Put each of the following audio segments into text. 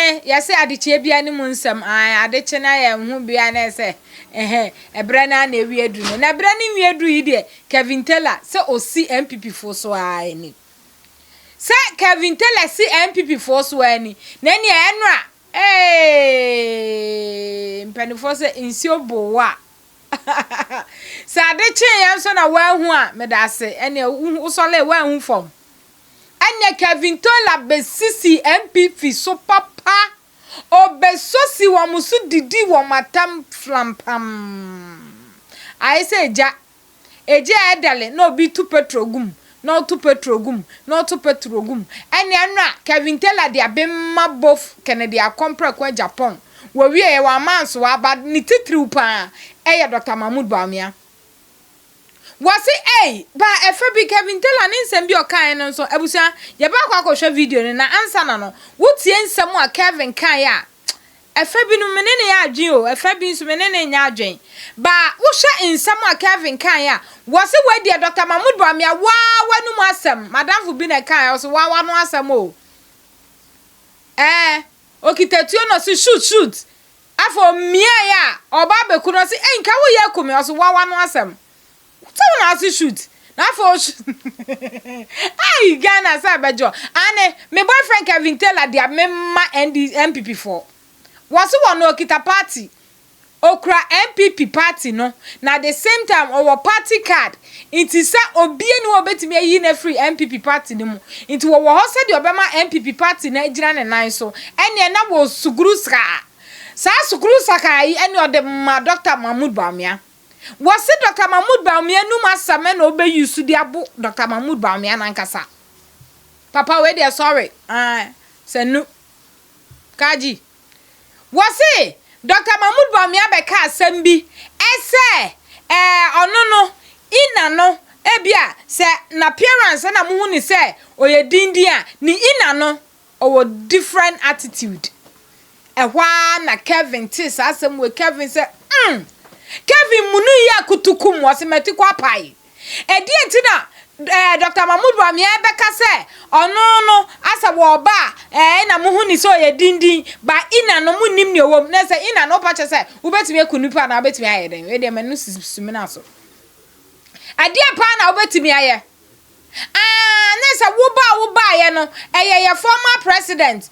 ane yase adechie bia ne mu nsem adeche na ye hu bia na se ebre na na ewiedu no na ebre ni wiedu yi de Kevin Taylor se osi MPP fo so ani se Kevin Taylor si MPP fo so ani na ni enra mpanifo se insio bowa sa adeche yan so na wa hu a medase ene usole wa hu fom anya Kevin Taylor besisi MPP so papa obesosi wo musu didi wo matam flampam I say eja edale no bi tu petrogum no tu petrogum no tu petrogum anya nra Kevin Taylor dia bemma bof Kennedy Agyapong kwa Japan wo wie ye wa manso wa ba ni titiriu pa Dr. Bawumia wasi ba efe Kevin Taylor ni nsem bi okan no so abusia ye ba kwa hwe video na ansa na no wutie nsem a Kevin kan ya efe bi no menene ya adwen o efe bi nso menene nya adwen ba wo hwe nsem a Kevin kan ya wasi wadi Dr. Bawumia wa wanu mu asem madam fu bi na kan ya so wa wanu asem o okitatuo no so shoot afọ mia ya oba beku no si nka wo ye kumi so wa wanu asem so na asi shoot na for ai Ghana sa bejo ane my boyfriend Kevin Taylor dia memma MPP for was one okita party okra MPP party no na the same time our party card it is sa obie ni obetimi ayi na free MPP party ni mu it wo ho se de obema MPP party na ejira ne nan so ene na wo suguru sa suguru saka yi ene ode ma Dr. Bawumia wasi Dr. Bawumia nu masame na obe yusu di abu Dr. Bawumia na nkasa papa we dey sorry senu kaji wasi Dr. Bawumia be ka asem bi ese onono ina no ebia se na appearance na mu ni se oye dindi a ni ina no owo different attitude ehwa na Kevin tis asem we Kevin se Kevin munu ya kutukum wasimeti kwa pai edi entina Dr. Bawumia beka se ono no asa wo ba na muhu ni so ye dindi ba ina no munim ni owom na se ina no pa che se ubetimi ekunipa na ubetimi ayeden we de manu sumina so ade pa na ubetimi aye na se wo ba ye no ye former president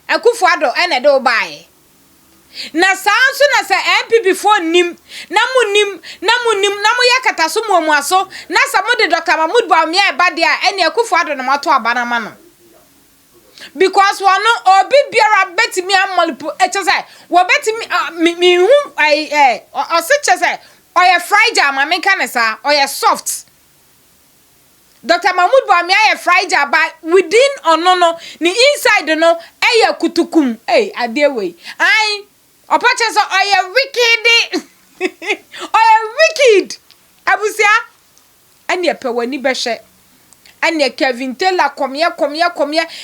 Akufo-Addo ene de wo ba ye na sanso na se MPP for nim na munim na mu yakata so mu aso na sa mu de Dr. Bawumia eba de a ene Akufo-Addo na mato abana ma no because one obi biara betimi amolipo eche wo betimi mi hu o se che se oye fragile ma me kan sa oye soft Dr. Bawumia ye fragile but within onono ni inside no eye kutukum adewei ai opache so oye wicked oye wicked abusia ane pe wani behwe ane Kevin Taylor komye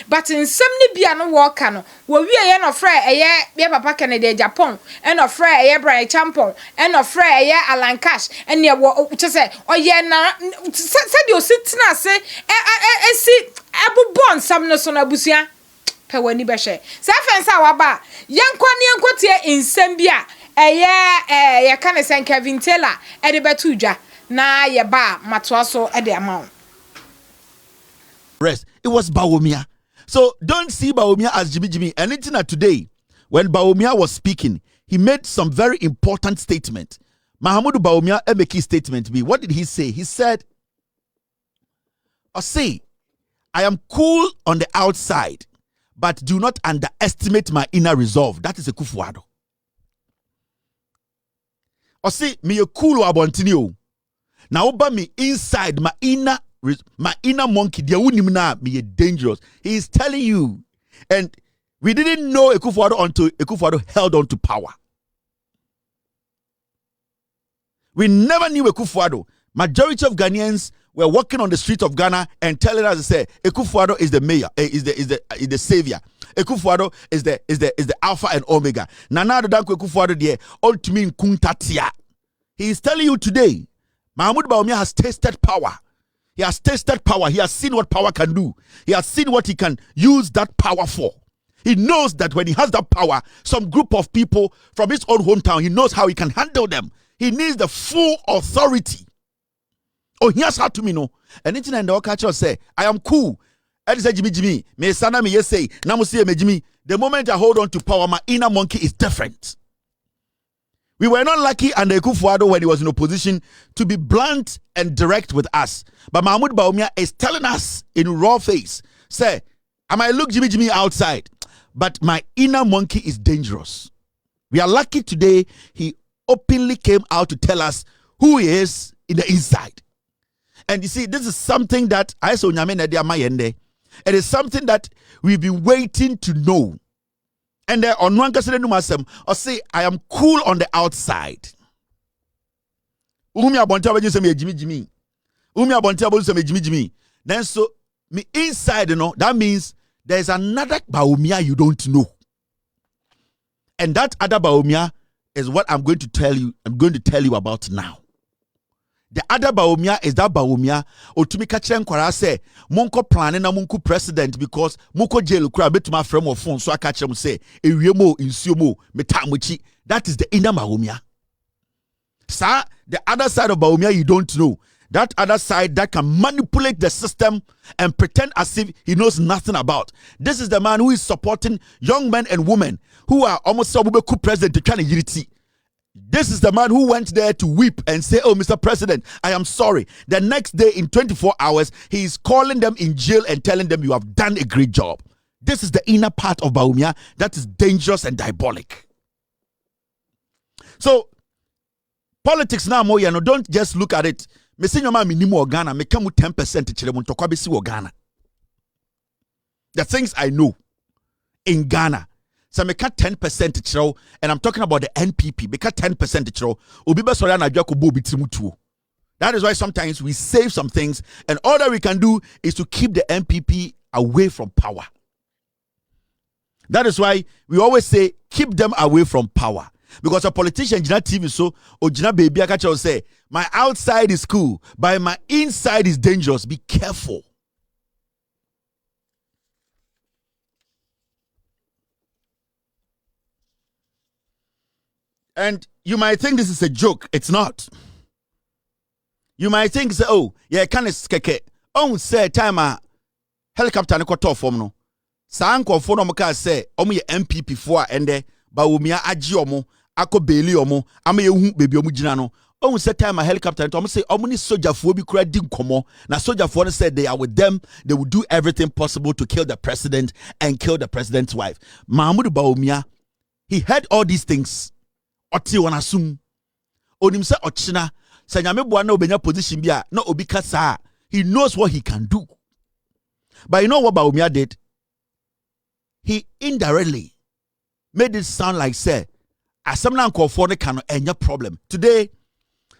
but nsem ne bia no wo ka no wo wie ye no fra eye be papa Kennedy Agyapong e no fra eye Brian Champon e no fra eye Alan Cash ane wo chese oye na se de ositina se si abubon sam no so na abusia pe wani behwe se fensa wa ba yenkotie nsem bia eye ye kan sen Kevin Taylor e de betu dwa na ye ba matoa so e de amount. Rest. It was Bawumia. So don't see Bawumia as Jimmy. Anything that today, when Bawumia was speaking, he made some very important statement. Mahamudu Bawumia make his statement be. What did he say? He said, I am cool on the outside, but do not underestimate my inner resolve. That is a Akufo-Addo. Me a cool abontinio. Now oba me inside my inner monkey, me dangerous. He is telling you, and we didn't know Akufo-Addo until Akufo-Addo held on to power. We never knew Akufo-Addo. Majority of Ghanaians were walking on the street of Ghana and telling us to say Akufo-Addo is the mayor, is the savior. Akufo-Addo is the alpha and omega. Nana Danko Akufo-Addo the ultimate kuntatia. He is telling you today, Mahamudu Bawumia has tasted power. He has tasted power. He has seen what power can do. He has seen what he can use that power for. He knows that when he has that power, some group of people from his own hometown, he knows how he can handle them. He needs the full authority. Oh, he has had to me know. And it's in the culture say, I am cool. I say Jimmy, me sana me yes say, namusi me Jimmy. The moment I hold on to power, my inner monkey is different. We were not lucky under Akufo-Addo when he was in opposition to be blunt and direct with us. But Mahmoud Bawumia is telling us in raw face, say, I might look Jimmy outside, but my inner monkey is dangerous. We are lucky today he openly came out to tell us who he is in the inside. And you see, this is something that it is something that we've been waiting to know. And on one case, or say, I am cool on the outside. Then so me inside, that means there's another Bawumia you don't know. And that other Bawumia is what I'm going to tell you about now. The other Bawumia is that Bawumia otumi ka kire nkwara say monko plan na monko president because monko jail kura betuma frame of phone so aka kire mu say ewiemo insuomo metamochi. That is the inner Bawumia. Sir, the other side of Bawumia you don't know. That other side that can manipulate the system and pretend as if he knows nothing about. This is the man who is supporting young men and women who are almost Sabubeku president to try to unity. This is the man who went there to weep and say, oh, Mr. President, I am sorry. The next day in 24 hours, he is calling them in jail and telling them you have done a great job. This is the inner part of Bawumia that is dangerous and diabolic. So, politics now, don't just look at it. Me say your man minimum Ghana, me come 10% to chile muntokwa besi wo Ghana. The things I know in Ghana. So me cut 10% to chile, and I'm talking about the NPP. Me cut 10% to chile. Obi be sorry na adwa ko bo bitimu tuo. That is why sometimes we save some things, and all that we can do is to keep the NPP away from power. That is why we always say keep them away from power. Because a politician Jina TV so or Jina baby akacha say my outside is cool, but my inside is dangerous. Be careful. And you might think this is a joke. It's not. You might think say, oh, yeah, can is keke. Oh, say time a helicopter ne kwato form no. Sa ankofo no mka say omo ye MPP for ende Bawumia agi omo ako beli omo ama yehu bebi omo gina no. Oh, say time a helicopter to omo say omo ni sojafuo bi kura di nkomo. Na sojafuo said they are with them. They will do everything possible to kill the president and kill the president's wife. Mahmoud Bawumia, he heard all these things. Oti wanasum. Onim se ochina. Se nyame bua na obenya position bia na obi kasa. He knows what he can do. But you know what Bawumia did? He indirectly made it sound like say asamna nkofo ne kan enya problem. Today,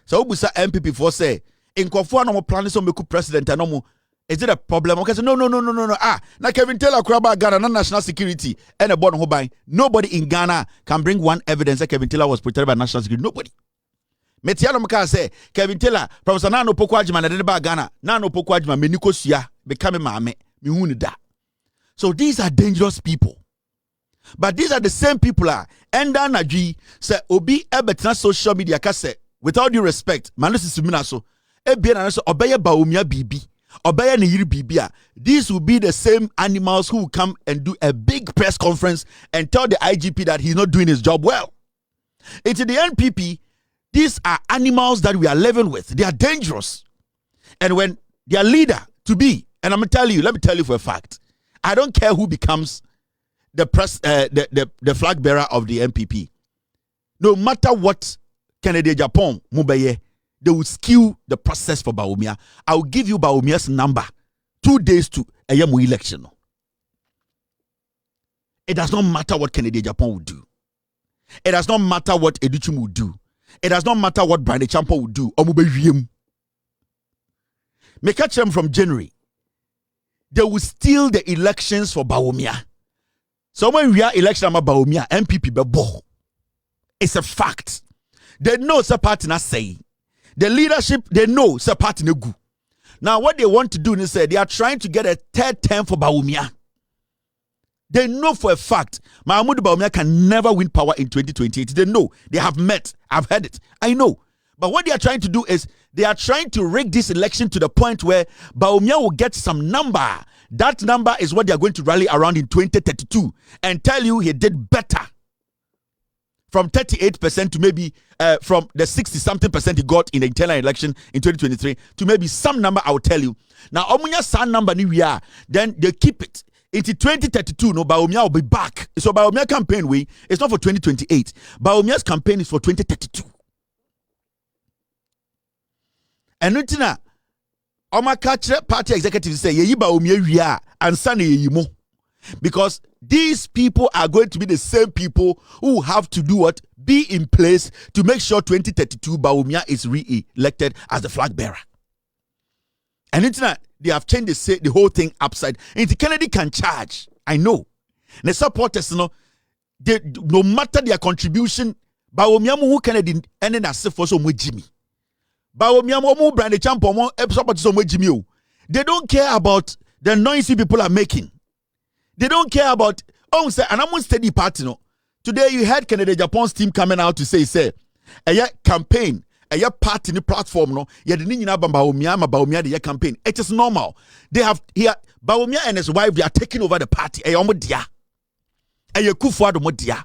so obusa MPP for say nkofo no mo plan so meku president no mo. Is it a problem? Okay, so no. Na Kevin Taylor Kraba Ghana, na national security, and a born hobby. Nobody in Ghana can bring one evidence that Kevin Taylor was protected by national security. Nobody. Metiano Maka say Kevin Taylor, Professor Nano Pokwajima, and the Ghana, Nano Pokwajima, Menikosia, becoming mame, Mihunida. So these are dangerous people. But these are the same people are. And Naji say Obi Ebetna social media kase, with all due respect, Manus Suminaso, Ebianaso, Obey Bawumia Bibi. These will be the same animals who will come and do a big press conference and tell the IGP that he's not doing his job well. It's the NPP. These are animals that we are living with. They are dangerous. And when their leader to be, and let me tell you for a fact, I don't care who becomes the the flag bearer of the NPP. No matter what Kennedy Agyapong Mubeye, they will skew the process for Bawumia. I will give you Bawumia's number 2 days to a Yamu election. It does not matter what Kennedy Agyapong will do. It does not matter what Educhum will do. It does not matter what Brandon Champa will do. Make a them from January. They will steal the elections for Bawumia. So when we are election about Bawumia, MPP bebo. It's a fact. They know it's a party not saying. The leadership, they know it's a party negu. Now, what they want to do is say they are trying to get a third term for Bawumia. They know for a fact Mahmoud Bawumia can never win power in 2028. They know. They have met. I've heard it. I know. But what they are trying to do is they are trying to rig this election to the point where Bawumia will get some number. That number is what they are going to rally around in 2032 and tell you he did better. From 38% to maybe from the 60-something% he got in the internal election in 2023 to maybe some number I will tell you. Now, Omunya San number ni we are, then they keep it. Into 2032, no, Bawumia will be back. So Bawumia campaign way, it's not for 2028. Bawumia's campaign is for 2032. And Nutina, Oma Kachre party executives say, Ye Bawumia we are, and Sunny ye mo. Because these people are going to be the same people who have to do what? Be in place to make sure 2032 Bawumia is re-elected as the flag bearer. And Nutina, they have changed the whole thing upside. And Kennedy can charge. I know. The supporters, no matter their contribution, Bawumia who Kennedy and then as for some Jimmy. Bawumia mu brand champion mo supporters some Jimmy. They don't care about the noisy people are making. They don't care about say and I'm on steady party no. Today you heard Kennedy Agyapong's team coming out to say a campaign. A party in the platform no ye de nyina Bawumia the campaign. It is normal. They have here Bawumia and his wife, they are taking over the party. Omo dia Kufuado mo dia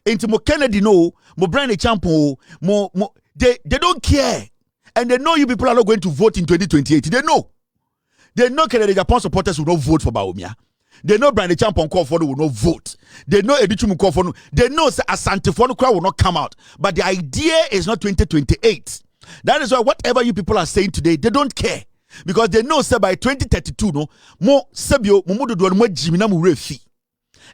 into mo Kennedy no mo brand champion mo they don't care, and they know you people are not going to vote in 2028. They know Kennedy Agyapong supporters will not vote for Bawumia. They know Brandy Champon call for will not vote. They know Edichum call for no. They know Asante crowd will not come out. But the idea is not 2028. That is why whatever you people are saying today, they don't care. Because they know say by 2032, no, more Sebio, Mumudu mo Jimina mu refi.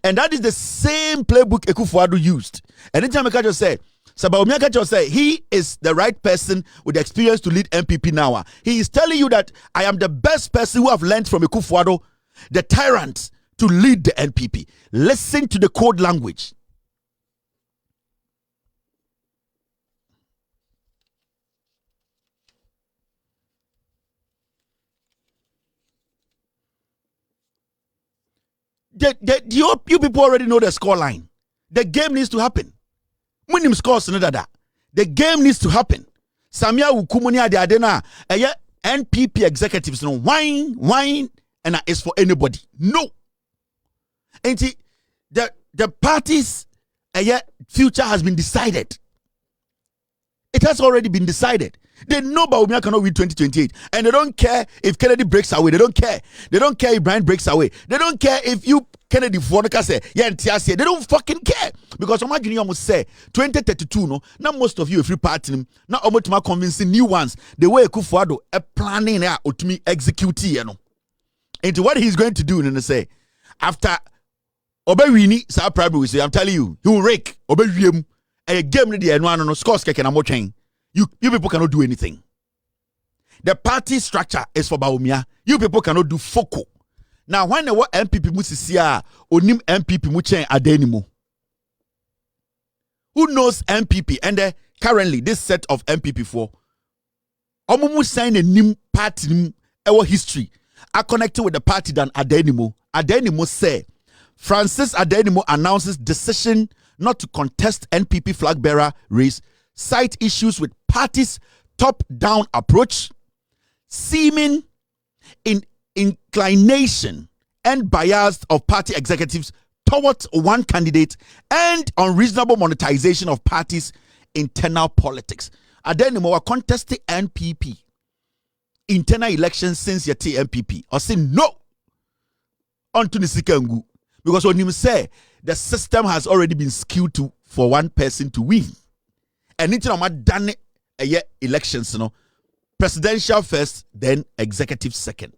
And that is the same playbook Ekufuado used. And anytime I just say, Bawumia just say he is the right person with the experience to lead MPP now. He is telling you that I am the best person who have learned from Ekufuado, the tyrant, to lead the NPP. Listen to the code language. You people already know the score line. The game needs to happen. Minim scores another. The game needs to happen. Samia Ukumuni ade adena NPP executives no wine and it's for anybody. No. And the party's future has been decided. It has already been decided. They know Bawumia cannot win 2028. And they don't care if Kennedy breaks away. They don't care. They don't care if Brian breaks away. They don't care if you Kennedy Fonica say, they don't fucking care. Because imagine you almost say 2032, no, now most of you if you party now almost convincing new ones. The way Ekufuado planning to me execute, you know. Into what he's going to do, and say after Obewini sa primary say, I'm telling you, he will rake Obewiem a game the no scores keke na mo train. You people cannot do anything. The party structure is for Bawumia. You people cannot do foco. Now when the MPP musisia onim MPP mu chen adenimo. Who knows MPP? And currently this set of MPP for omumu sign a nim party our history are connected with the party than Adenimo. Adenimo say Francis Adenimo announces decision not to contest NPP flag bearer race, cite issues with party's top-down approach, seeming inclination and bias of party executives towards one candidate, and unreasonable monetization of parties' internal politics. Adenimo are contesting NPP internal elections since your TMPP. I say no onto Nisikengu. Because when you say the system has already been skewed to for one person to win. And it's not done a year elections, you know. Presidential first, then executive second.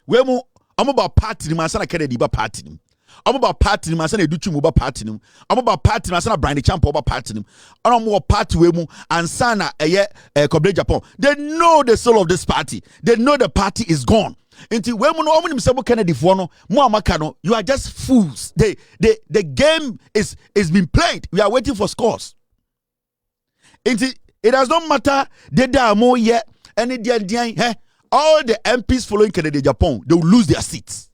We're more I'm about party, my son Kennedy party. I'm about party, my son Educhu Muba party. I'm about party, my son Brandy Champ over party. I'm more party wemu and sana Kennedy Agyapong. They know the soul of this party. They know the party is gone. Until when we know Kennedy for no Makano, you are just fools. The game is being played. We are waiting for scores. Until it does not matter they are more yet any all the MPs following Kennedy Agyapong, they will lose their seats.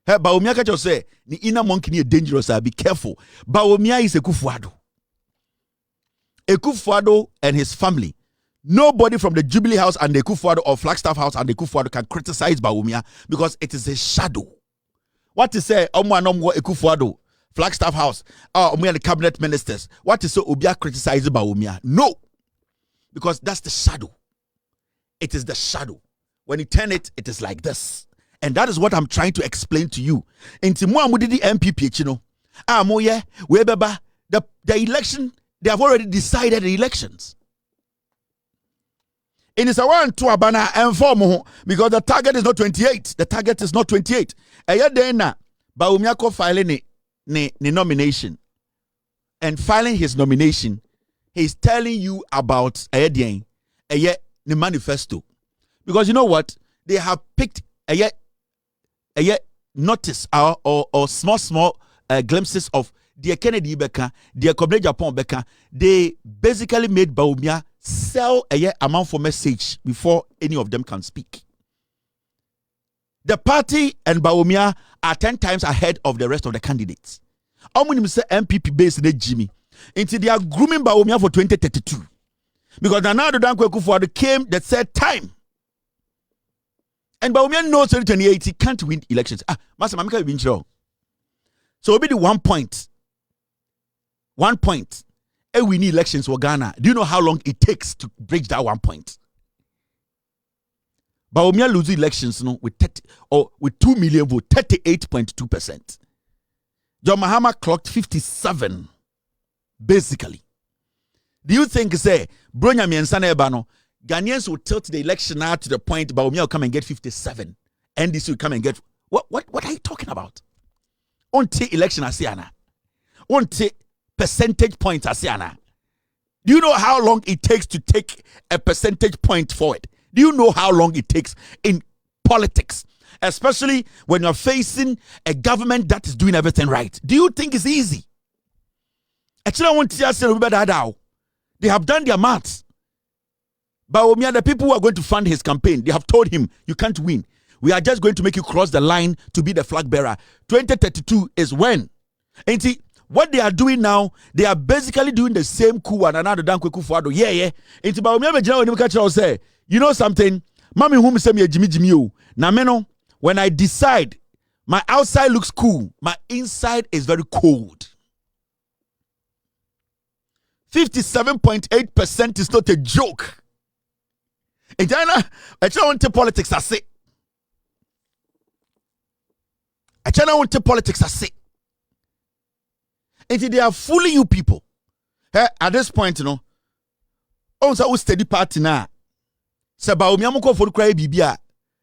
Hey, Bawumia catch you say, ni inner monkey ni dangerous. Be careful. Bawumia is Ekufuado. Ekufuado and his family. Nobody from the Jubilee House and the Ekufuado or Flagstaff House and the Ekufuado can criticize Bawumia because it is a shadow. What to say? Omwa Ekufuado, Flagstaff House, we are the cabinet ministers. What to say? Obia criticizing Bawumia? No, because that's the shadow. It is the shadow. When you turn it, it is like this. And that is what I'm trying to explain to you. Inti mo amudidi MPP, you know. Moye, webeba, the election, they have already decided the elections. In is a one to abana and because the target is not 28. The target is not 28. Aya dena Bawumia ko filing ni nomination. And filing his nomination, he's telling you about the manifesto. Because you know what? They have picked a notice or small glimpses of the Kennedy Agyapong, the Kennedy Agyapong. They basically made Bawumia sell a amount for message before any of them can speak. The party and Bawumia are 10 times ahead of the rest of the candidates. Say MPP based in Jimmy. Until they are grooming Bawumia for 2032. Because Nana Ekufuado came the third time. And Bawumia knows 2028 he can't win elections. Master Mamika win. So it'll be the 1 point. 1 point. And we need elections for Ghana. Do you know how long it takes to bridge that 1 point? Bawumia lose elections with 2 million votes, 38.2%. John Mahama clocked 57. Basically. Do you think say Bronya Miensana Ebano Ghanaians will tilt the election now to the point Bawumia will come and get 57. NDC will come and get what are you talking about? Onte election asiana. Onte percentage points asiana. Do you know how long it takes to take a percentage point forward? Do you know how long it takes in politics? Especially when you're facing a government that is doing everything right. Do you think it's easy? Actually, I want to say they have done their maths. Bawumia, the people who are going to fund his campaign, they have told him, you can't win. We are just going to make you cross the line to be the flag bearer. 2032 is when. And see, what they are doing now, they are basically doing the same coup and another Dan Ekufuado. Yeah. And see, Bawumia, say, you know something? Mami whom say me Jimmy o. Na meno, when I decide my outside looks cool, my inside is very cold. 57.8% is not a joke. And I don't want to politics, I say. I don't want to politics, I say. And they are fooling you people. At this point, you know, also steady party now. Se Bawumia mo ko for cry bibia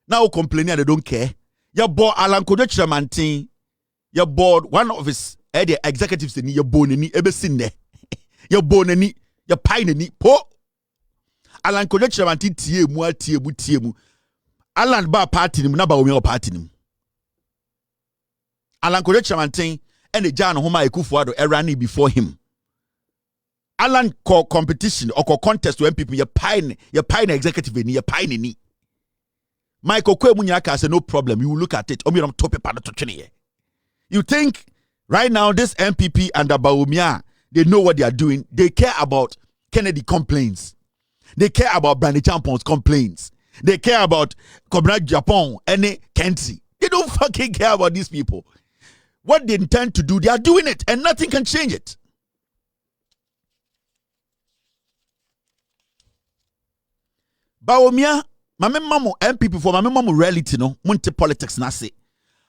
na o complain they don't care. Your board Alan Kojo Chiramantin, your board one of his the executives ni your bonani ebe sin there. Your bonani, your pineni po. Alan Kojo Chiramantin tie mu. Alan ba party ni na Bawumia party ni. Alan Kojo Chiramantin and the Jan Homa Ekufuado erani before him. Alan call competition or call contest when people your pine executive ni your pine ni. Michael Kwemunyaka said no problem. You will look at it. You think right now this MPP and the Bawumia, they know what they are doing. They care about Kennedy complaints. They care about Brandy Champong's complaints. They care about Kennedy Agyapong and Kensi. They don't fucking care about these people. What they intend to do, they are doing it and nothing can change it. Bawumia, my mama MPP for my mama reality no, munte politics na say.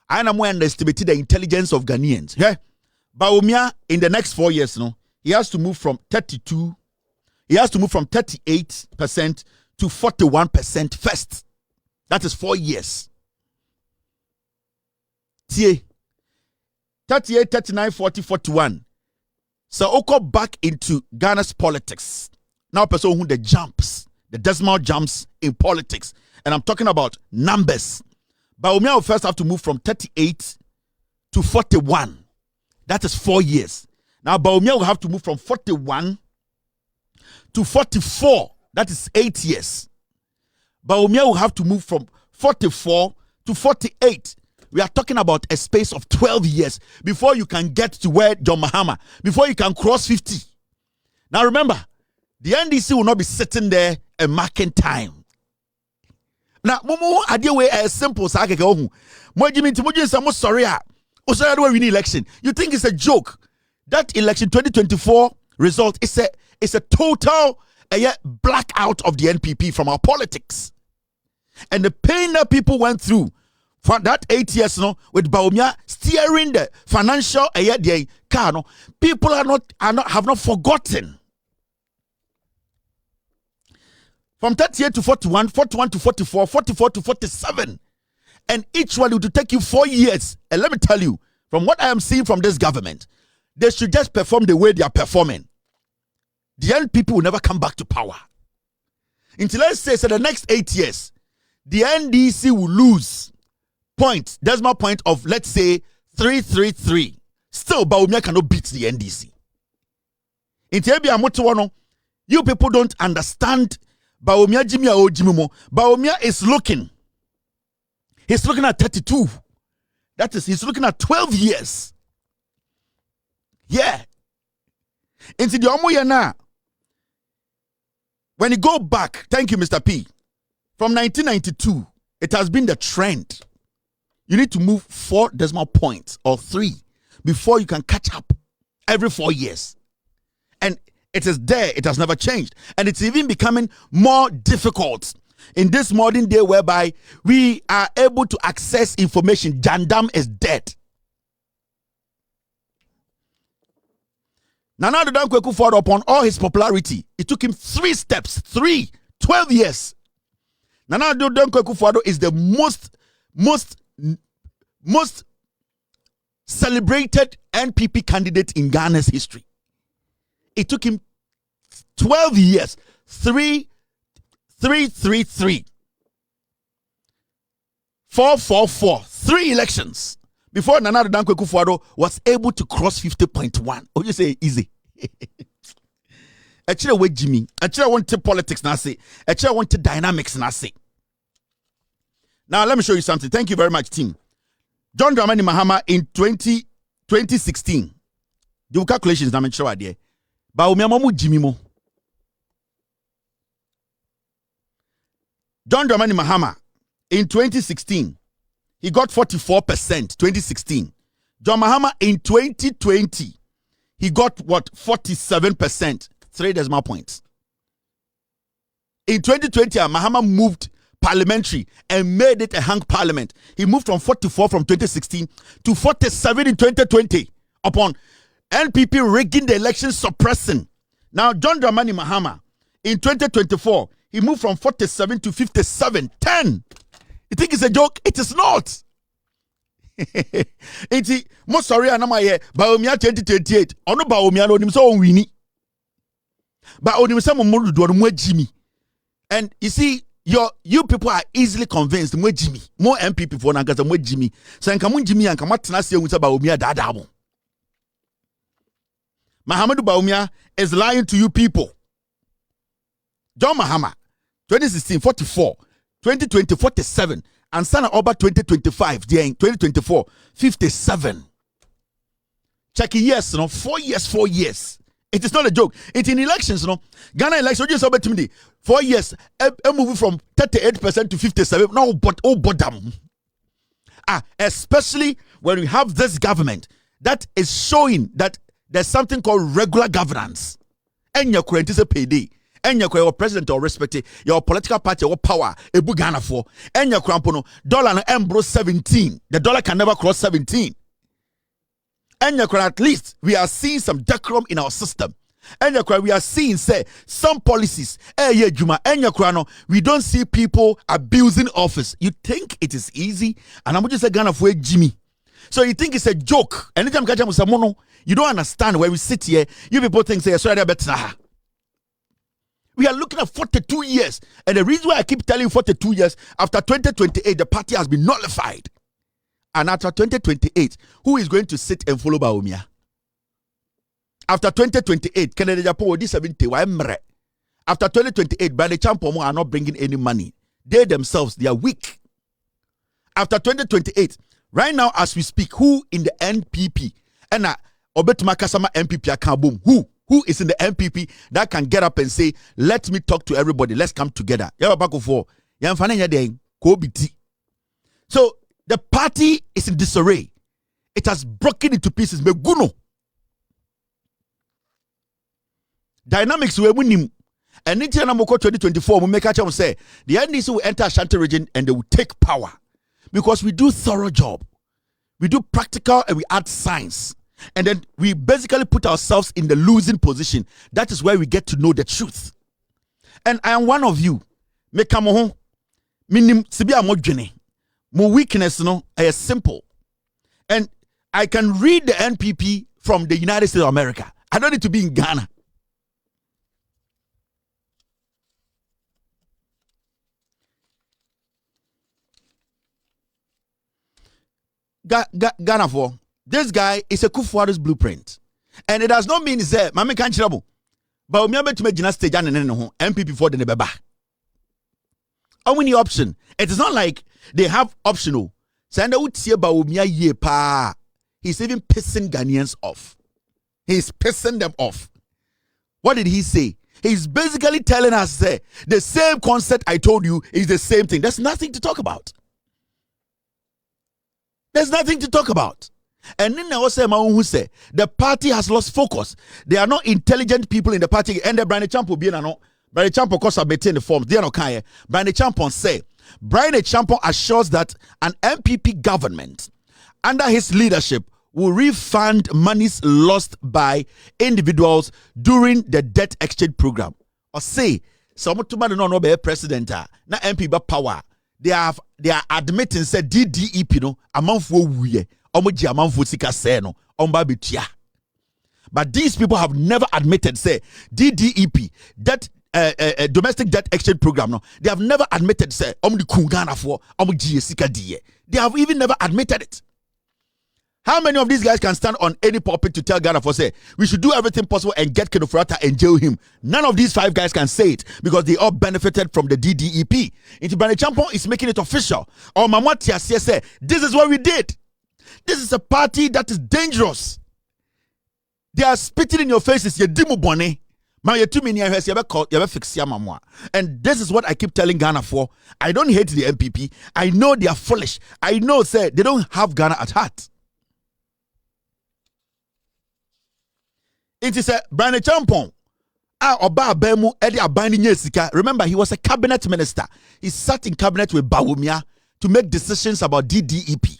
I am more underestimated the intelligence of Ghanaians. Yeah, Bawumia in the next 4 years, no, he has to move from 38% to 41% first. That is 4 years. 38, 39, 40, 41. So Oko back into Ghana's politics. Now person who the jumps. The decimal jumps in politics. And I'm talking about numbers. Bawumia will first have to move from 38 to 41. That is 4 years. Now Bawumia will have to move from 41 to 44. That is 8 years. Bawumia will have to move from 44 to 48. We are talking about a space of 12 years before you can get to where John Mahama, before you can cross 50. Now remember, the NDC will not be sitting there and marking time. Now, Momo idea way as simple as I can go. Sorry, we need election. You think it's a joke? That election 2024 result is a total blackout of the NPP from our politics. And the pain that people went through for that 8 years, with Bawumia steering the financial car, people have not forgotten. From 38 to 41, 41 to 44, 44 to 47. And each one will take you 4 years. And let me tell you, from what I am seeing from this government, they should just perform the way they are performing. The NPP will never come back to power. Until let's say, so the next 8 years, the NDC will lose decimal point of, let's say, 333. Still, Bawumia cannot beat the NDC. You people don't understand Bawumia Jimmy or Jimimo. Bawumia is looking. He's looking at 32. That is, he's looking at 12 years. Yeah. Into the Omoyana. When you go back, thank you, Mr. P. From 1992, it has been the trend. You need to move 4 decimal points or 3 before you can catch up every 4 years. And it is there. It has never changed. And it's even becoming more difficult in this modern day whereby we are able to access information. Jandam is dead. Nana Addo Dankwa Akufo-Addo, upon all his popularity, it took him 3 steps, 12 years. Nana Addo Dankwa Akufo-Addo is the most celebrated NPP candidate in Ghana's history. It took him 12 years, 3, 4, 3 elections before Nana Addo Dankwa Akufo-Addo was able to cross 50.1. Oh, you say easy. Actually, wait, Jimmy. Actually, I want to politics now. Say, actually, I want to dynamics now. Say. Now, let me show you something. Thank you very much, team. John Dramani Mahama in 2016. The calculations I'm sure idea. Bawumia momu Jimmy mo. John Dramani Mahama in 2016, he got 44%. 2016. John Mahama in 2020, he got what? 47%. 3 decimal points. In 2020, Mahama moved parliamentary and made it a hung parliament. He moved from 44 from 2016 to 47 in 2020 upon NPP rigging the election, suppressing. Now, John Dramani Mahama in 2024, he moved from 47 to 57. 10. You think it's a joke? It is not. It's most sorry, Anamaye, Bawumia 2028. Ono Bawumia no nimso onwini. But onimsa momodu do Jimmy. And you see, you people are easily convinced more Jimmy, more MPP for Nagaza more Jimmy. So nkamu Jimmy and kamatna se wuta Bawumia dadabo. Mahamadou Bawumia is lying to you people. John Mahama 2016 44, 2020 47, and Sana Oba 2025 there in 2024 57. Check it, yes, 4 years, 4 years. It is not a joke. It's in elections, Ghana elections, just over to me. 4 years, a move from 38% to 57. No, but bottom. Especially when we have this government that is showing that there's something called regular governance. And your current is a payday. And your president or respect your political party or power a Ghana for. And your crampono dollar no embro 17. The dollar can never cross 17. And at least we are seeing some decorum in our system. And we are seeing, say, some policies. We don't see people abusing office. You think it is easy? And I'm just a Ghana for Jimmy. So you think it's a joke? Anytime you don't understand where we sit here. You people think, say, sorry, better. We are looking at 42 years. And the reason why I keep telling you 42 years, after 2028, the party has been nullified. And after 2028, who is going to sit and follow Bawumia? After 2028, Kennedy Agyapong will 70. After 2028, by the Champomo are not bringing any money. They themselves, they are weak. After 2028, Right now, as we speak, who in the NPP? And Obetuma Kasama NPP Akabum. Who is in the NPP that can get up and say, let me talk to everybody. Let's come together. So the party is in disarray. It has broken into pieces. Meguno. Dynamics we win. And in 2024, we make a chance say the NDC will enter Ashanti region and they will take power. Because we do thorough job. We do practical and we add science. And then we basically put ourselves in the losing position. That is where we get to know the truth. And I am one of you. Mekamoho. Minim sibia mojene. My weakness no is simple. And I can read the NPP from the United States of America. I don't need to be in Ghana. Ghana for this guy is a Kufuor's blueprint, and it does not mean say mama can't trouble. Bawumia betime gina stage and no MPP for the nebeba. How many option? It is not like they have optional. Send out here Bawumia ye pa. He's even pissing Ghanaians off. He's pissing them off. What did he say? He's basically telling us say the same concept I told you is the same thing. There's nothing to talk about. There's nothing to talk about. And then I also who say the party has lost focus. They are not intelligent people in the party. And the Brian Champo be no. Brian Champo cause submitting the forms. They are not kind. Brian Champo say Brian Champo assures that an MPP government under his leadership will refund monies lost by individuals during the debt exchange program. Or say some to no be president na MPP power. They are admitting say DDEP no amanfo wuye omoji amanfo sika say no omba betua. But these people have never admitted say DDEP that domestic debt exchange program no, they have never admitted say omdi kungana for omoji sika die. They have even never admitted it. How many of these guys can stand on any pulpit to tell Ghana for say we should do everything possible and get Kenofurata and jail him? None of these 5 guys can say it because they all benefited from the DDEP. Intibane Champon is making it official. Or Mamwatia say this is what we did. This is a party that is dangerous. They are spitting in your faces. You dimu bone. And this is what I keep telling Ghana for. I don't hate the MPP. I know they are foolish. I know say they don't have Ghana at heart. It is a Brian Champon. Oba Bemu Eddie Abani Nyesika. Remember, he was a cabinet minister. He sat in cabinet with Bawumia to make decisions about DDEP.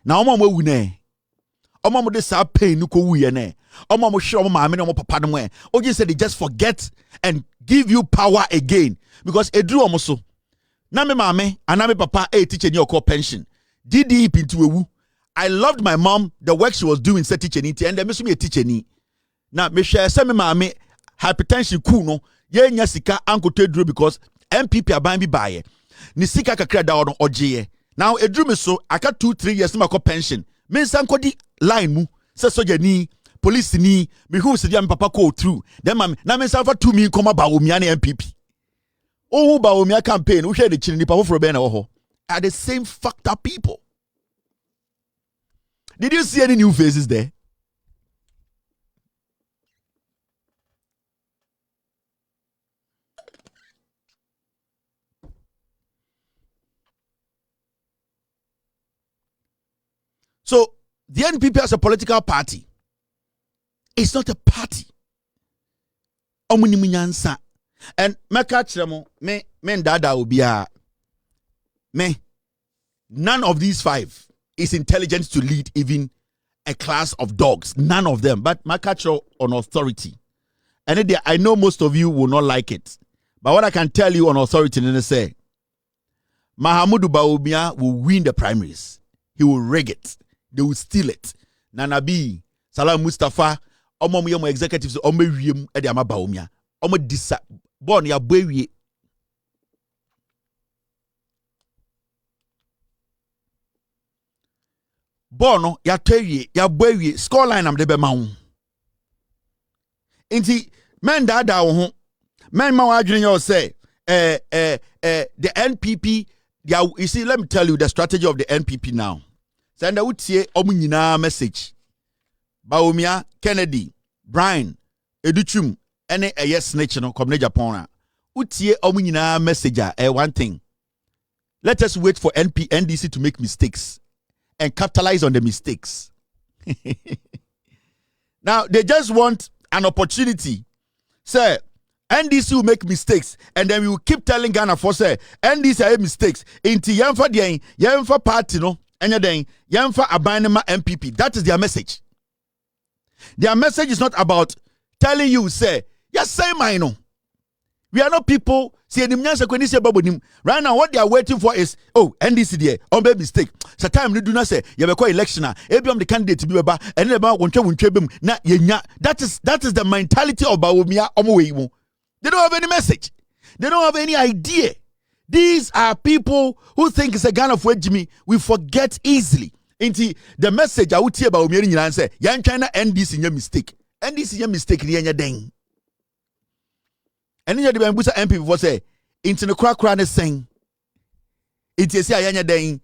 Now, Omo wune. Omo de sa pay nuko wuye ne. Omo show omo maame omo papa no e. Oji said they just forget and give you power again because edru omo so. Na me maame and me papa teacher ni okọ pension. DDEP into ewu. I loved my mom, the work she was doing, said teacher, and they miss me a teacher. Now, me share some mama hypertension kuno, ye nyasika uncle Tedru because MPP are buying me buy. Nisika kakra da on oje. Now, a dream is so I got 2-3 years to my pension. Me sanko di line mu, say soja ni, police ni, me who said yam papa go through. Then mam, na me salva 2 million koma Bawumia MPP. Oh, Bawumia campaign, who share the chini papa for Ben oho. Are the same fucked up people. Did you see any new faces there? So, the NPP as a political party, it's not a party. And none of these 5 is intelligent to lead even a class of dogs. None of them. But my catcher on authority. And I know most of you will not like it. But what I can tell you on authority is say, Mahamudu Bawumia will win the primaries. He will rig it. They will steal it. Nanabi, Salam Mustafa, Omo executives, Omo Wiem, Ediama Bawumia. Omo Disa, Bon ya Bwewi. Bono ya tewie ya bwewie scoreline am de be ma hu enti men da wo ho men ma wa adwene yo say the NPP you see, let me tell you the strategy of the NPP now. Send out here omunyina message. Bawumia, Kennedy, Brian, Educhum, any a yes snitch no Kennedy Agyapong. Utie omunyina message one thing. Let us wait for NDC to make mistakes and capitalize on the mistakes. Now they just want an opportunity. Say NDC will make mistakes, and then we will keep telling Ghana for say NDC have mistakes. Inti yamfa den, yamfa party no, enya den, yamfa abanema MPP. That is their message. Their message is not about telling you say yes say mine no. We are not people. Right now, what they are waiting for is, oh, NDC there, on baby mistake. So time you do not say you have a election. Every the candidate to be about and about one na yenya. That is the mentality of Bawumia. They don't have any message. They don't have any idea. These are people who think it's a gun of Jimmy. We forget easily. Into the message I would hear about me and say, Yan China NDC in your mistake. NDC in your mistake in your dang. And then the Bambusa MP before say, into the crack is saying, it is a yanya dang,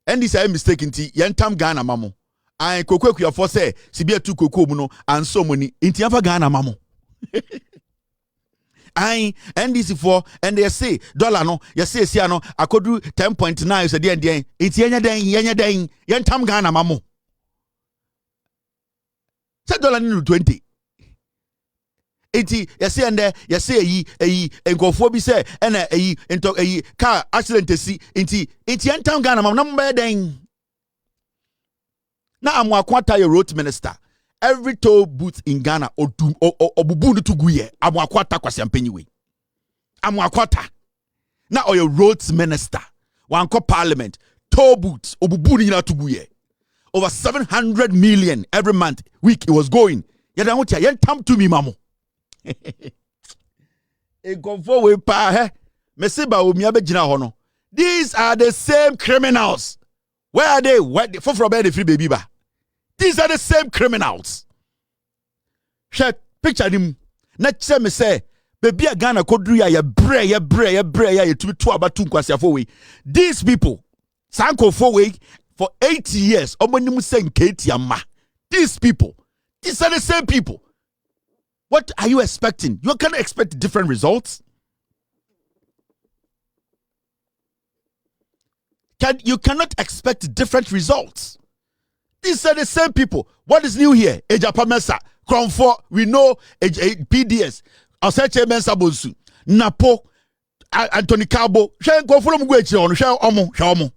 and this is a mistake in tea, yantam Ghana mamo. I cocoa for say, Sibia two cocoa and so many, into Yava Ghana mamo. I and this for and they say dollar no, you say siano, I could do 10.9 so the day, it's yanya dang, yantam Ghana mamo. Say dollar 20. Eti you say and there you say yi enkofo bi say na into car accident si enti entam Ghana mam number den na amwakwata your road minister every toll booth in Ghana obubu no tuguye amwakwata kwasiampanyiwe amwakwata na your roads minister wanko parliament toll booths obubu ni na tuguye over 700 million every month week it was going yada hotia yentam to me mamo. These are the same criminals. Where are they? The free baby ba. These are the same criminals. Picture him. Next time say, baby a Ghana kodru ya bre ya to be two about 2 kwasi afọ. These people, sanko for 80 years. These people, these are the same people. What are you expecting? You can expect different results. You cannot expect different results. These are the same people. What is new here? Agyapong Mensa, Cromford, we know PDS, Oseche Mensa Bonsu, Napo, Anthony Cabo, go follow me on Omo.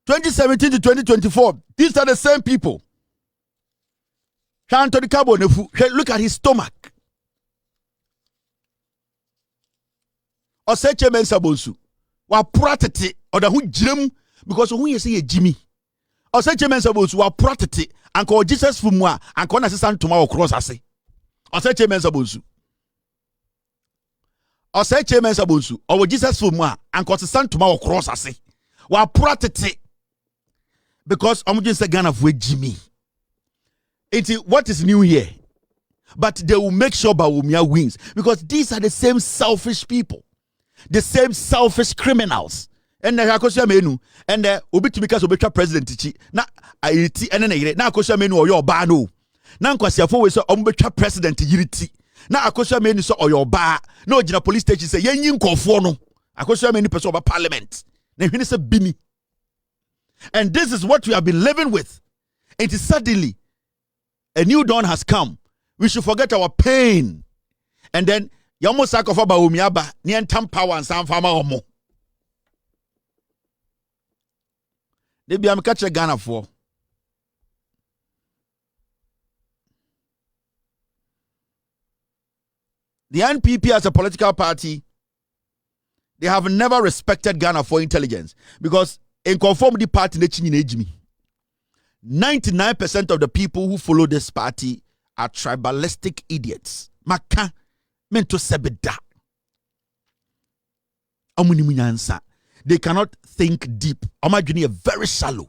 2017 to 2024, these are the same people. Anthony Cabo, look at his stomach. Oseche Mensa Bonsu, wa pratete or the who jim because who you say Jimmy. Oseche Mensa Bonsu wa pratete and call Jesus for moi and call assistant tomorrow cross ase. Oseche Mensa Bonsu. Oseche Mensa Bonsu or Jesus for moi and call assistant tomorrow cross ase. Wa pratete. Because I'm just a gun of Jimmy. What is new here? But they will make sure Bawumia wins. Because these are the same selfish people. The same selfish criminals. And the Akosha Menu and the Obitumika's Obitra president. Na Aiti and then na Akosha Menu or your bano. Na Kwasia for so Ombitra president Yiriti. Na Akosha Menu so or your bar. No Jina police station say Yen Konfono. Akosha Menu person of parliament. Then he said Bini. And this is what we have been living with. It is suddenly a new dawn has come. We should forget our pain. And then Yamo Sakofa Bawumia ba Nientam power and Sam Farmer Omo. They be am catch a Ghana for. The NPP as a political party, they have never respected Ghana for intelligence because in conformity party 99% of the people who follow this party are tribalistic idiots. Maka mento sebeda. They cannot think deep. Amajuni are very shallow.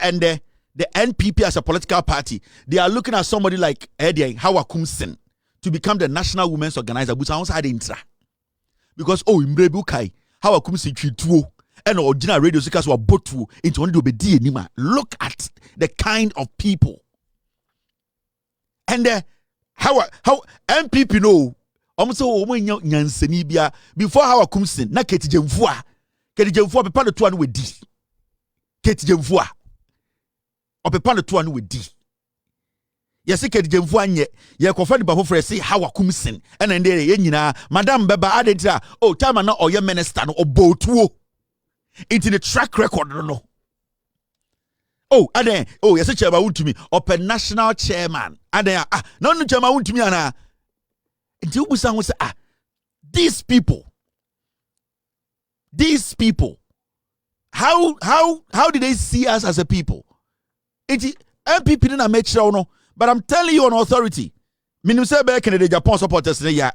And the NPP as a political party, they are looking at somebody like Eddie Hawakumsen to become the national women's organizer. Because Imbrebukai, Hawakumsen Chituo, and original radio seekers were bought into only obedi anima. Look at the kind of people. And how NPP know almost nyanseni bia before Hawakumsen na Ketijemfua pepa no to anu wedi. Ketijemfua opepa no to anu wedi. Yesi Ketijemfua nye ye kofa ni bafo fresi Hawakumsen ena ndere ye nyina madam beba adentia time na oye minister no obotuo into the track record no. Yes, chairman want to me open national chairman. No chairman want to me ana. Until we say these people, how did they see us as a people? It MPP didn't make sure no, but I'm telling you on authority. Minim say be Kennedy Agyapong supporters ne ya.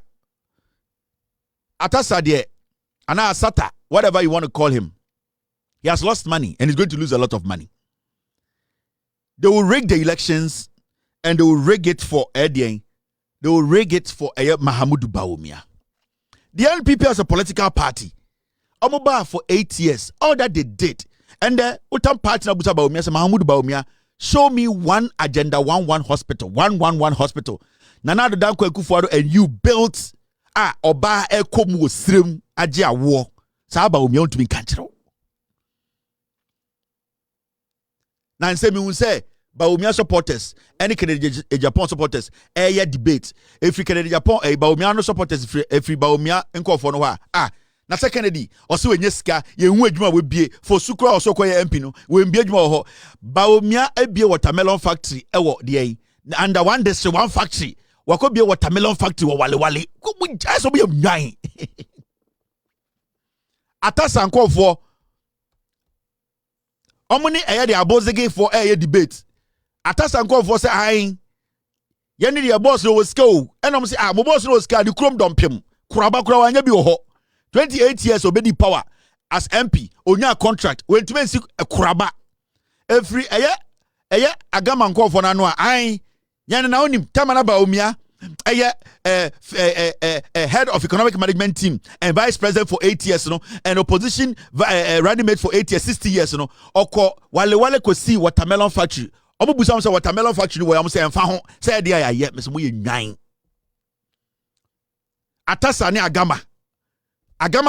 Atasa de ana asata, whatever you want to call him. He has lost money and he's going to lose a lot of money. They will rig the elections and they will rig it for Eddie. They will rig it for Mahamudu Bawumia. The NPP as a political party, Omoba for 8 years, all that they did. And the Utam party Nabusa Bawumia said, Mahamudu Bawumia, show me one agenda, one hospital, one hospital. Nana Danko Ekufuado, and you built Oba Ekomu Srim Ajia War. Saba Bawumia to be control. Now, say me will say, Bawumia supporters, any Kennedy Agyapong supporters, debate. If you Kennedy Agyapong, Bawumia no supporters, if you Bawumia enko for no na say Kennedy, also when yeska, ye adwuma we bie for sukura also koye MP no, we bie adwuma ho. Bawumia bie watermelon factory ewo de under one district one factory. Wako bie watermelon factory wo wale. Ko bu so be nwan. Atasa enko for Omuni the abozege for debate. Atasa nko for say ayin. Yeni the boss no was go. And say mo boss no was go the chrome dompem. Kuraba wanya bi ho. 28 years obedi power as MP. Onya contract. When to mensi kuraba. Every agama nko for na no ayin. Yeni na onim tamana Bawumia. Head of economic management team and vice president for 8 years, and opposition running mate for 8 years, 60 years, Oko wale ko see watermelon factory. Obubusa say watermelon factory where I'm saying fa say dia ya me say we nwan. Atasa ne agama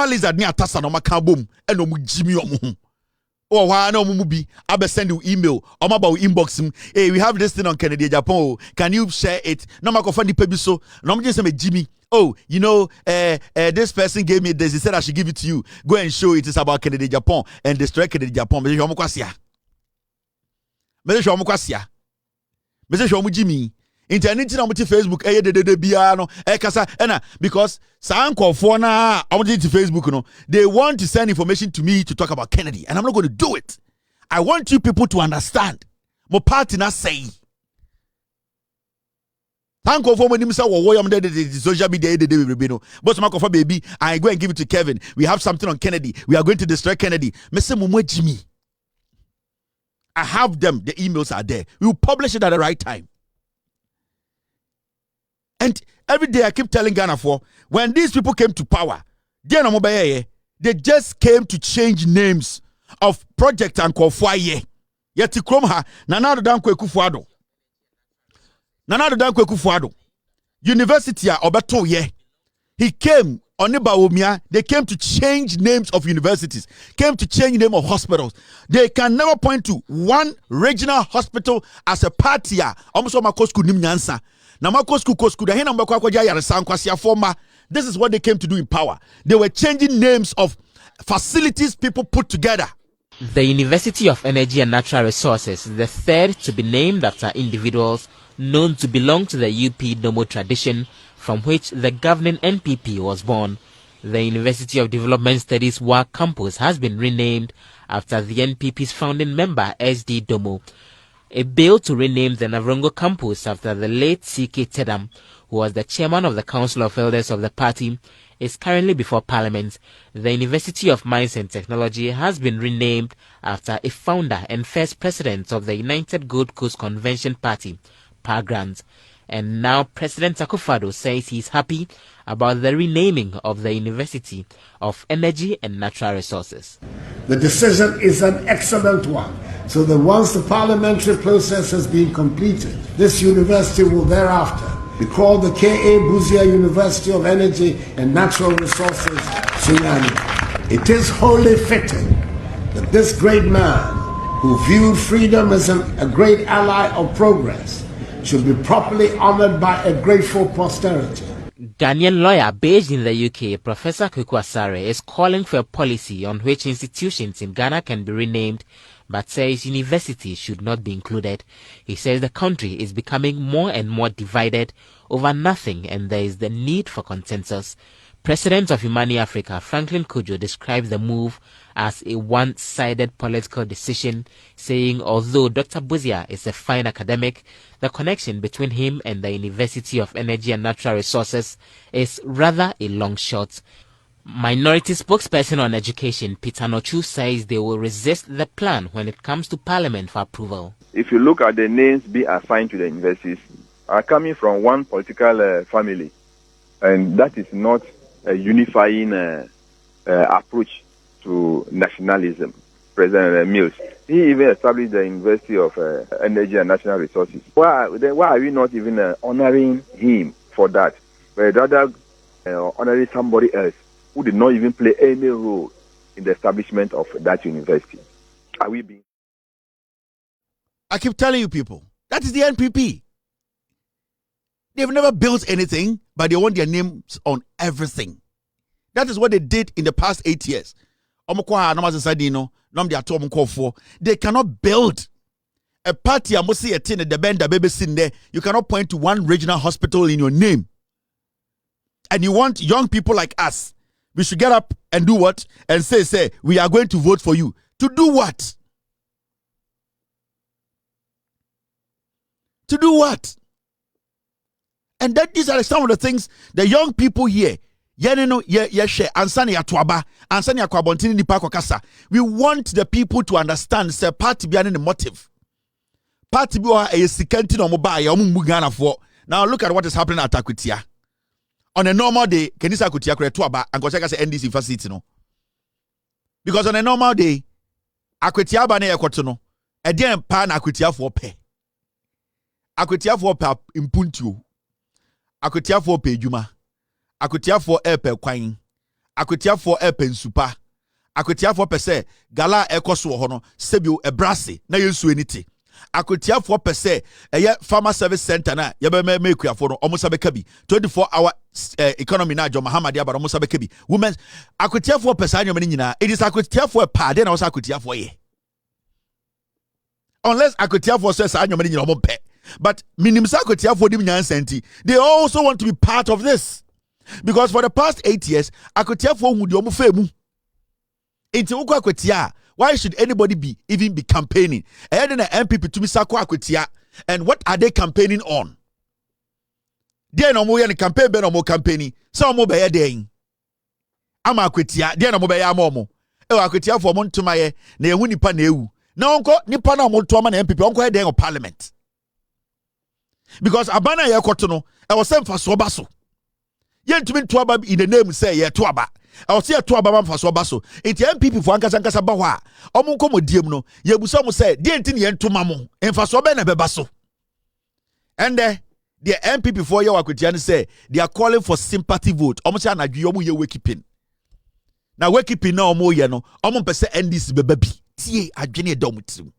lizard ne atasa no maka bom e no mu jimi omo. Oh, why no mubi? I be send you email. I'm about inbox him. Hey, we have this thing on Kennedy Agyapong. Can you share it? No, my coffee pebi so. No, I'm just saying, Jimmy. Oh, this person gave me this. He said I should give it to you. Go and show it. It's about Kennedy Agyapong and destroy Kennedy Agyapong. Mese shomu kwasia. Mese shomu Jimmy. Internet na muti Facebook de bia no kasa na because sanko for na omuti Facebook no they want to send information to me to talk about Kennedy and I'm not going to do it. I want you people to understand. Mo party na say sanko for money misa wo yam de social media de no but sanko for baby I go and give it to Kevin. We have something on Kennedy. We are going to destroy Kennedy. Me say mo Jimmy. I have them. The emails are there. We will publish it at the right time. And every day I keep telling Ghana when these people came to power, they just came to change names of projects and Kofuaye. Yeti Kromha, Nanado Danko Ekufuado. University Obeto ye. He came on Bawumia. They came to change names of universities, came to change name of hospitals. They can never point to one regional hospital as a party. Almost all my school nim nyansa. This is what they came to do in power. They were changing names of facilities people put together. The University of Energy and Natural Resources is the third to be named after individuals known to belong to the UP Domo tradition from which the governing NPP was born. The University of Development Studies WA campus has been renamed after the NPP's founding member SD Domo. A bill to rename the Navrongo campus after the late C.K. Tedam, who was the chairman of the Council of Elders of the party, is currently before Parliament. The University of Mines and Technology has been renamed after a founder and first president of the United Gold Coast Convention Party, Grant. And now President Akufo-Addo says he's happy about the renaming of the University of Energy and Natural Resources. The decision is an excellent one. So that once the parliamentary process has been completed, this university will thereafter be called the K.A. Buzia University of Energy and Natural Resources, Sunyani. It is wholly fitting that this great man, who viewed freedom as a great ally of progress, should be properly honored by a grateful posterity. Ghanaian lawyer based in the UK, Professor Kweku Asare, is calling for a policy on which institutions in Ghana can be renamed, but says universities should not be included. He says the country is becoming more and more divided over nothing, and there is the need for consensus. President of Humani Africa, Franklin Kojo, describes the move as a one-sided political decision, saying although Dr. Buzia is a fine academic, the connection between him and the University of Energy and Natural Resources is rather a long shot. Minority spokesperson on education, Peter Nochu, says they will resist the plan when it comes to Parliament for approval. If you look at the names being assigned to the universities, are coming from one political family, and that is not a unifying approach to nationalism. President Mills, he even established the University of Energy and Natural Resources. Why are we not even honoring him for that, but rather honoring somebody else who did not even play any role in the establishment of that university? Are we being... I keep telling you people, that is the NPP. They've never built anything, but they want their names on everything. That is what they did in the past 8 years. They cannot build a party. You cannot point to one regional hospital in your name. And you want young people like us, we should get up and do what? And say, we are going to vote for you. To do what? To do what? And that these are some of the things the young people here. We want the people to understand say party behind the motive. Party now look at what is happening at Akutia. On a normal day, Kenisa Akutia kure tuaba and Kocheka say NDC facility no. Because on a normal day, Akutia ba na yekoto e dey pa na Akutia for pe. Akutia for pe impuntuo. Akutia for pe adwuma. Akutia for airpe kwan. Akutia for airpe nsupa. Akutia for pese gala ekoso ho no sebio ebrase na yensu eniti. Akutia for pese eye farmer service center na yebe me kuafo no omo sabe kabi 24-hour economy na jo Muhammad ya ba omo sabe kabi women akutia for pese anyom ni nyina it is akutia for pade na also akutia for ye unless akutia for says anyom ni nyina omo pe but minimum akutia for dim nyansenti they also want to be part of this. Because for the past 8 years, Akutia for who the omufemu. Into Akutia, why should anybody even be campaigning? And then the MPP to Misako Akutia, and what are they campaigning on? They no more campaign, no more campaigning. Some more by a day. I'm Akutia, they no more by a momo. Akutia for Montumaye, Neuni Paneu. No uncle Nipana Montuaman MPP, uncle head of parliament. Because Abana Yakotono, I was sent for Sobaso. Yen to me tuaba in the name say ye tuaba. I will see a tuaba man for sobaso. It MPP for Ankasa Bawa. Omunko modiem no. Ye busamu say, dientin yen to mamu. En for sobe na bebaso. And the MPP for your Wakutian say they are calling for sympathy vote. Almost an adjumu ye wakipin. Now wakipin no mo ye no. Almost pese NDC bebabi. Tie adjene domutim.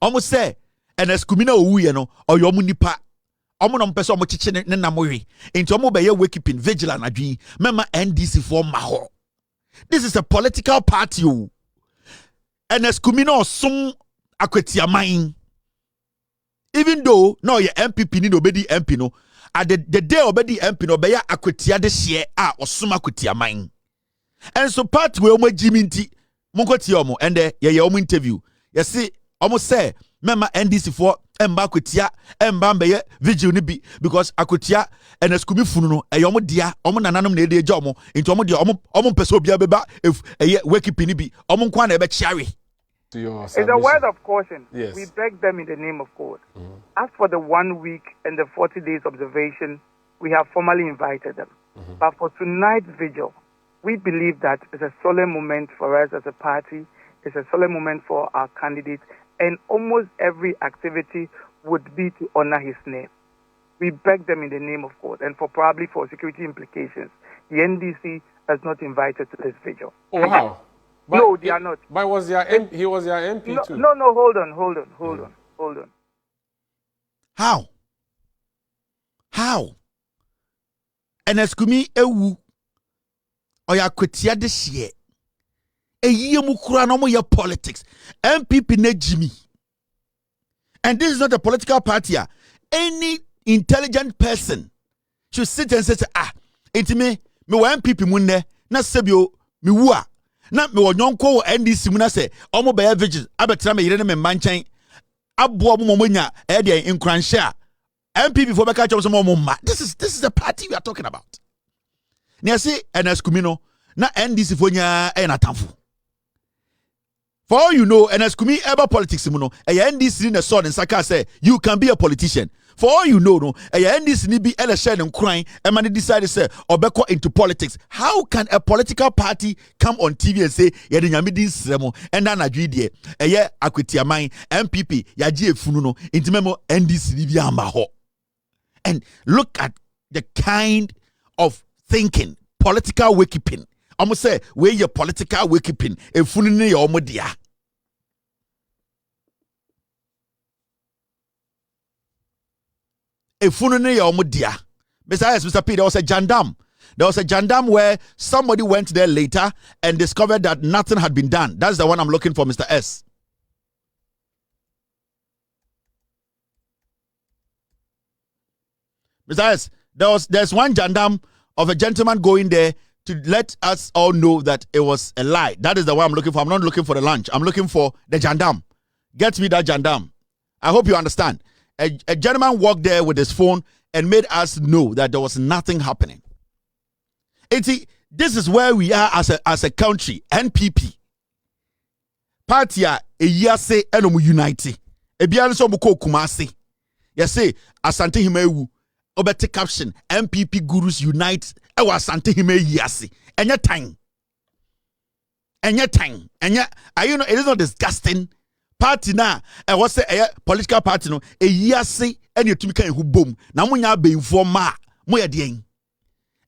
Almost say and eskumina owu ye no or yomu nipa. Omo mpese omo chiche ne namori enti omo be ye wakeeping vigilant adwi mema NDC for maho. This is a political party o. And eskumina osum akwetia man. Even though no ye MPP ni obedi MP no at the day obedi MP no be ya akwetia de hye a osum akwetia man. And so part we omo jiminti munkoti omo and ye omo interview. You see omo say mema NDC for Emba kwetia emba mbeye vigil ni bi because akwetia eneskumi funu no eyomo dia omo nananom na ede eja omo nti omo dia omo pese obi abeba eye wakeeping ni bi omo nkwa na ebe chiare. It's a word of caution. Yes. We beg them in the name of God. As for the 1 week and the 40 days observation, we have formally invited them. But for tonight's vigil, we believe that it's a solemn moment for us as a party. It's a solemn moment for our candidates. And almost every activity would be to honor his name. We beg them in the name of God. And probably for security implications, the NDC has not invited to this vigil. Oh, wow. But no, they are not. But he was their MP too. No, hold on. How? Eneskumi ewu oya kwetia this year. Eyiye mukura no mo ye politics. MPP ne Jimmy. And this is not a political party. Any intelligent person should sit and say, enti me wa MPP munne na sebio me wu a na me wonyonko wo NDC mu na se omo be vigil abetra me yire ne me manchen abo mo monya e de nkranhye a MPP for beka chom so mo ma. This is the party we are talking about. Ni say NSKumi no na NDC for nya e na tamfo. For all you know, NSKumi ever politics mu no e NDC na sword and saka say you can be a politician. For all you know, no, NDC ni be election and crying, and man decided say obeko into politics. How can a political party come on TV and say ya de nyame din sremo and na adwidie eye akweti aman MPP ya ji efunu no intimemo NDC ni bi amba ho. And look at the kind of thinking, political wakekeeping. Almost say where your political wakekeeping efunu ni ya omodia. Besides, Mr. P, there was a jandam. There was a jandam where somebody went there later and discovered that nothing had been done. That's the one I'm looking for, Mr. S. Mr. S, there's one jandam of a gentleman going there to let us all know that it was a lie. That is the one I'm looking for. I'm not looking for the lunch. I'm looking for the jandam. Get me that jandam. I hope you understand. A gentleman walked there with his phone and made us know that there was nothing happening. This is where we are as a country. NPP. Party a yase enomu unite. Ebian so muko kumase. Yase asante himewu. Obete caption. NPP gurus unite. Ewa asante hime yase. Enya time. You know, it is not disgusting. Party na was say political party no yase ene tumi kan hu bom na munya be informa mo ye de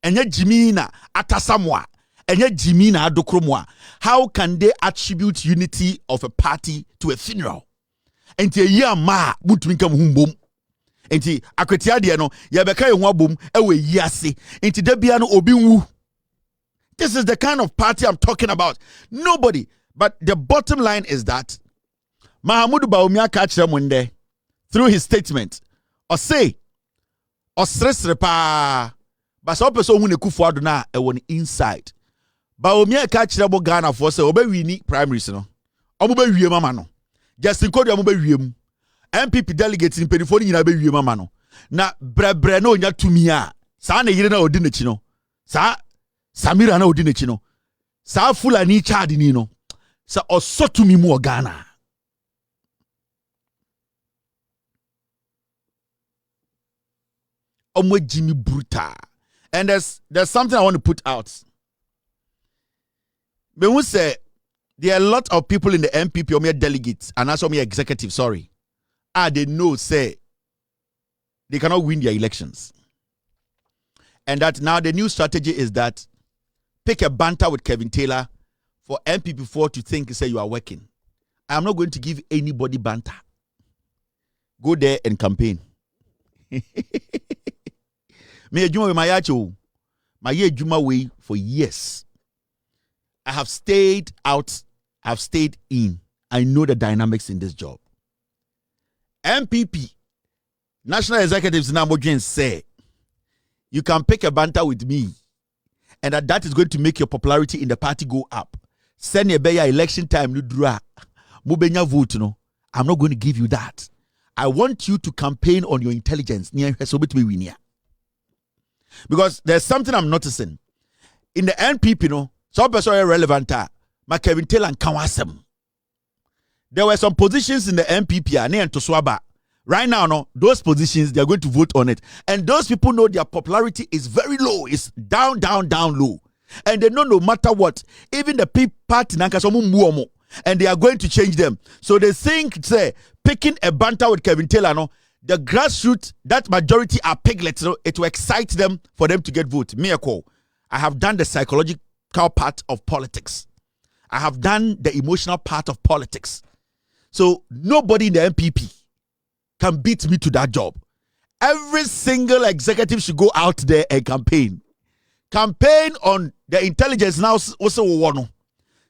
enye jimi na atasamoa enye jimi na adokromo. How can they attribute unity of a party to a funeral? Enti eyi ma mutumi kan hu bom enti akwetia de no ye be kan hu abom ewe yase enti da bia no obi wu. This is the kind of party I'm talking about. Nobody, but the bottom line is that Mahamudu Bawumia catch them one day through his statement. Or say, or stress repa. But some person who ne kufuado na e won inside. Bawumia catch them Ghana for say obe wini primaries no. Omo be wie mama no. Justin Kodu omo be wie mu. MPP delegates in penifoni nyina be wie mama no. Na brebre na onya tumi a. Sa na yire na odi nechi no. Sa Samira na odi nechi no. Sa Fulani Chad ni no. Sa osotumi mu Ghana. Jimmy Bruta. And there's something I want to put out. When we say there are a lot of people in the MPP or mere delegates and also mere executives, sorry. They know say they cannot win their elections. And that now the new strategy is that pick a banter with Kevin Taylor for MPP4 to think say you are working. I'm not going to give anybody banter. Go there and campaign. Me ejuma we mayacho. My ejuma way for years. I have stayed out. I've stayed in. I know the dynamics in this job. MPP, National Executives now say you can pick a banter with me, and that is going to make your popularity in the party go up. Send a better election time, no draw. Mubenya vote no. I'm not going to give you that. I want you to campaign on your intelligence. Because there's something I'm noticing. In the NPP, no, some person are relevant. Kevin Taylor and Kawasem. There were some positions in the NPP. Right now, no, those positions, they are going to vote on it. And those people know their popularity is very low. It's down, low. And they know no matter what, even the party, and they are going to change them. So they think, say, picking a banter with Kevin Taylor, no, the grassroots, that majority are piglets, so it will excite them for them to get vote. Miracle. I have done the psychological part of politics. I have done the emotional part of politics. So nobody in the NPP can beat me to that job. Every single executive should go out there and campaign. Campaign on the intelligence now also one.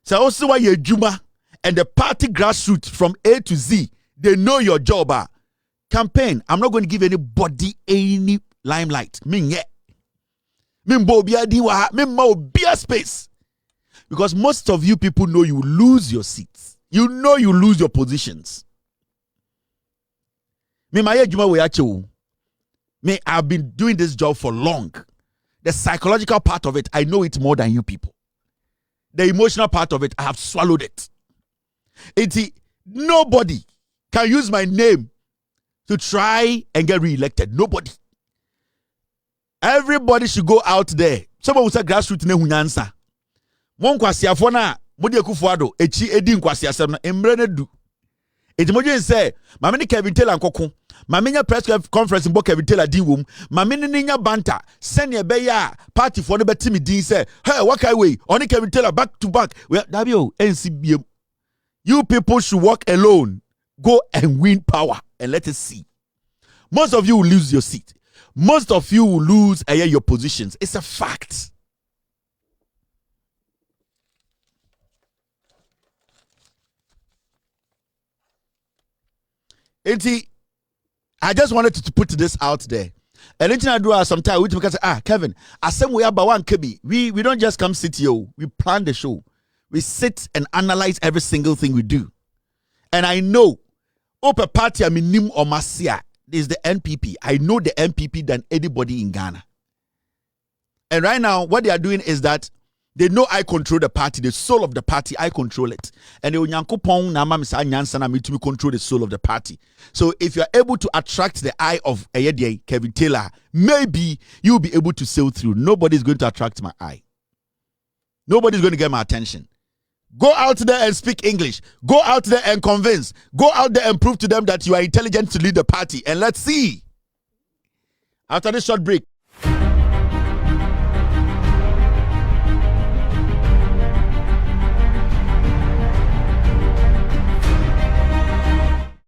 So also why you Juma and the party grassroots from A to Z, they know your job. Campaign. I'm not going to give anybody any limelight. Space. Because most of you people know you lose your seats. You know you lose your positions. Me, I've been doing this job for long. The psychological part of it, I know it more than you people. The emotional part of it, I have swallowed it. Nobody can use my name to try and get re-elected. Nobody. Everybody should go out there. Someone will say grassroots ne hunyansa. Mon kwasiafo na modi ekufuado echi edi nkwasiasem na emre du. Etimoje say, "Mama ni Kevin Taylor nkoko. Mama nya press conference mbo Kevin Taylor di wom. Mama ni nya banter. Send ye be ya party for no betimi din say, "Hey, what kai way? Only Kevin Taylor back to back." Well, Dabio NCBM. You people should walk alone. Go and win power and let us see. Most of you will lose your seat. Most of you will lose your positions. It's a fact. I just wanted to put this out there. And anything I do sometimes we can say, Kevin, I said we have one KB. We don't just come sit here. We plan the show. We sit and analyze every single thing we do. And I know Open party I mean Nim or Masia. This is the NPP. I know the NPP than anybody in Ghana. And right now, what they are doing is that they know I control the party, the soul of the party, I control it. And they will control the soul of the party. So if you're able to attract the eye of Kevin Taylor, maybe you'll be able to sail through. Nobody's going to attract my eye. Nobody's going to get my attention. Go out there and speak English. Go out there and convince. Go out there and prove to them that you are intelligent to lead the party. And let's see. After this short break,